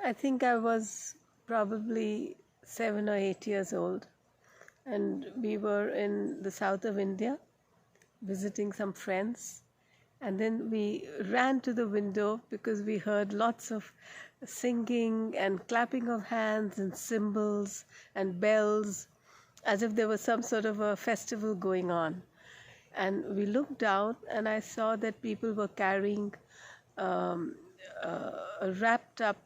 I think I was probably 7 or 8 years old, and we were in the south of India visiting some friends. And then we ran to the window because we heard lots of singing and clapping of hands and cymbals and bells, as if there was some sort of a festival going on. And we looked down, and I saw that people were carrying um, a wrapped up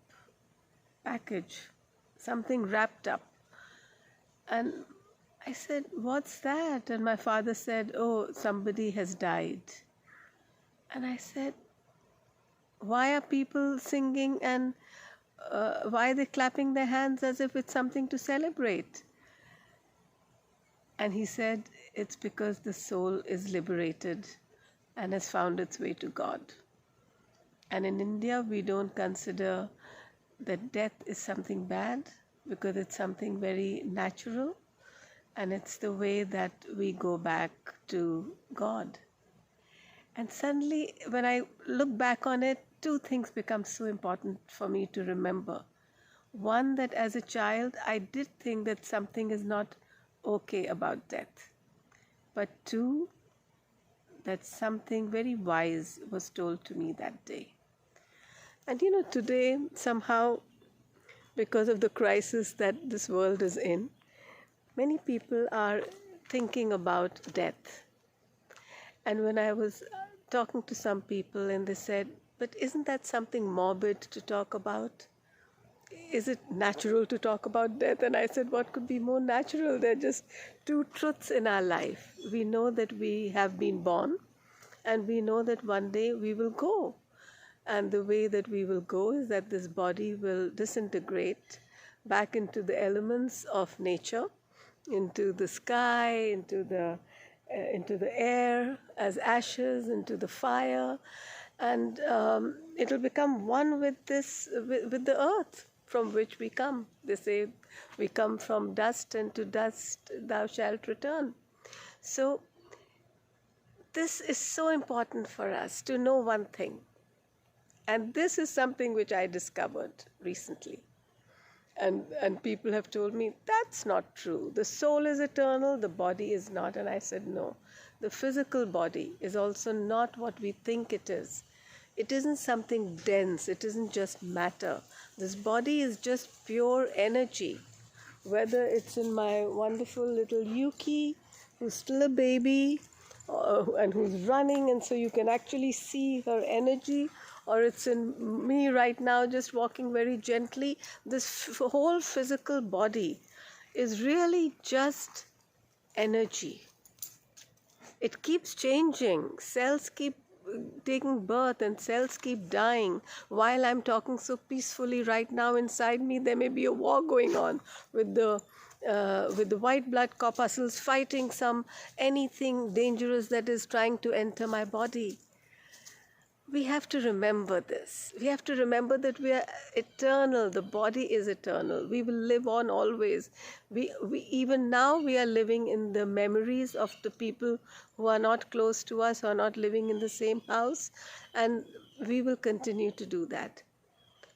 package, something wrapped up. And I said, "What's that?" And my father said, "Oh, somebody has died." And I said, "Why are people singing and why are they clapping their hands as if it's something to celebrate?" And he said, "It's because the soul is liberated and has found its way to God." And in India, we don't consider that death is something bad because it's something very natural, and it's the way that we go back to God. And suddenly, when I look back on it, two things become so important for me to remember. One, that as a child, I did think that something is not okay about death. But two, that something very wise was told to me that day. And today, somehow, because of the crisis that this world is in, many people are thinking about death. And when I was talking to some people, and they said, "But isn't that something morbid to talk about? Is it natural to talk about death?" And I said, "What could be more natural? There are just two truths in our life. We know that we have been born, and we know that one day we will go. And the way that we will go is that this body will disintegrate back into the elements of nature, into the sky, into the air as ashes, into the fire, and it'll become one with with the earth from which we come. They say we come from dust, and to dust thou shalt return." So this is so important for us to know one thing. And this is something which I discovered recently. And people have told me, "That's not true. The soul is eternal, the body is not." And I said, "No. The physical body is also not what we think it is. It isn't something dense. It isn't just matter. This body is just pure energy. Whether it's in my wonderful little Yuki, who's still a baby, and who's running, and so you can actually see her energy, or it's in me right now just walking very gently. This whole physical body is really just energy. It keeps changing. Cells keep taking birth and cells keep dying. While I'm talking so peacefully right now, inside me there may be a war going on with the white blood corpuscles fighting anything dangerous that is trying to enter my body. We have to remember this. We have to remember that we are eternal. The body is eternal. We will live on always. We even now we are living in the memories of the people who are not close to us, who are not living in the same house, and we will continue to do that.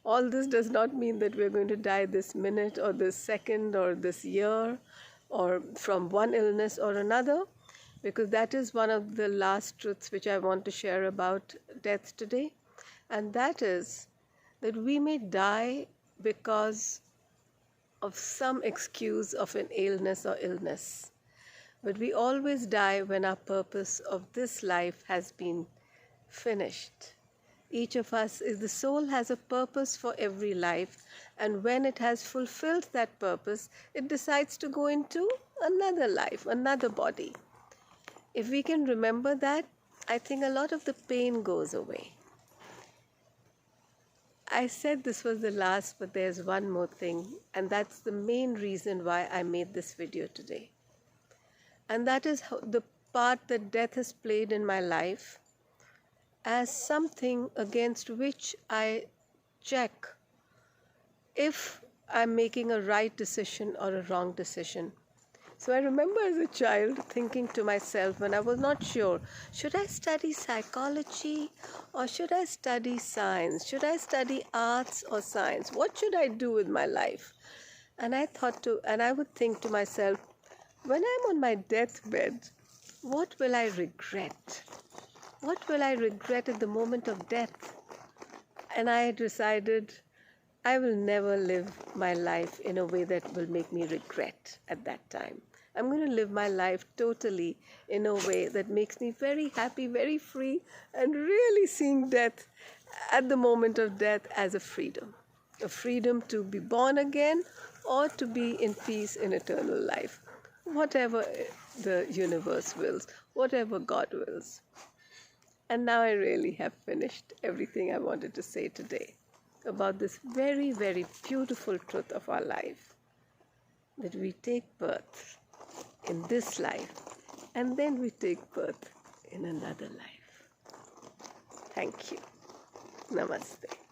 All this does not mean that we're going to die this minute or this second or this year or from one illness or another, because that is one of the last truths which I want to share about death today. And that is that we may die because of some excuse of an illness or illness. But we always die when our purpose of this life has been finished. Each of us the soul has a purpose for every life, and when it has fulfilled that purpose, it decides to go into another life, another body. If we can remember that, I think a lot of the pain goes away. I said this was the last, but there's one more thing, and that's the main reason why I made this video today. And that is the part that death has played in my life as something against which I check if I'm making a right decision or a wrong decision. So I remember as a child thinking to myself when I was not sure, should I study psychology or should I study science? Should I study arts or science? What should I do with my life? And I would think to myself, when I'm on my deathbed, what will I regret? What will I regret at the moment of death? And I decided I will never live my life in a way that will make me regret at that time. I'm going to live my life totally in a way that makes me very happy, very free, and really seeing death at the moment of death as a freedom to be born again or to be in peace in eternal life, whatever the universe wills, whatever God wills. And now I really have finished everything I wanted to say today about this very, very beautiful truth of our life, that we take birth in this life and then we take birth in another life. Thank you. Namaste.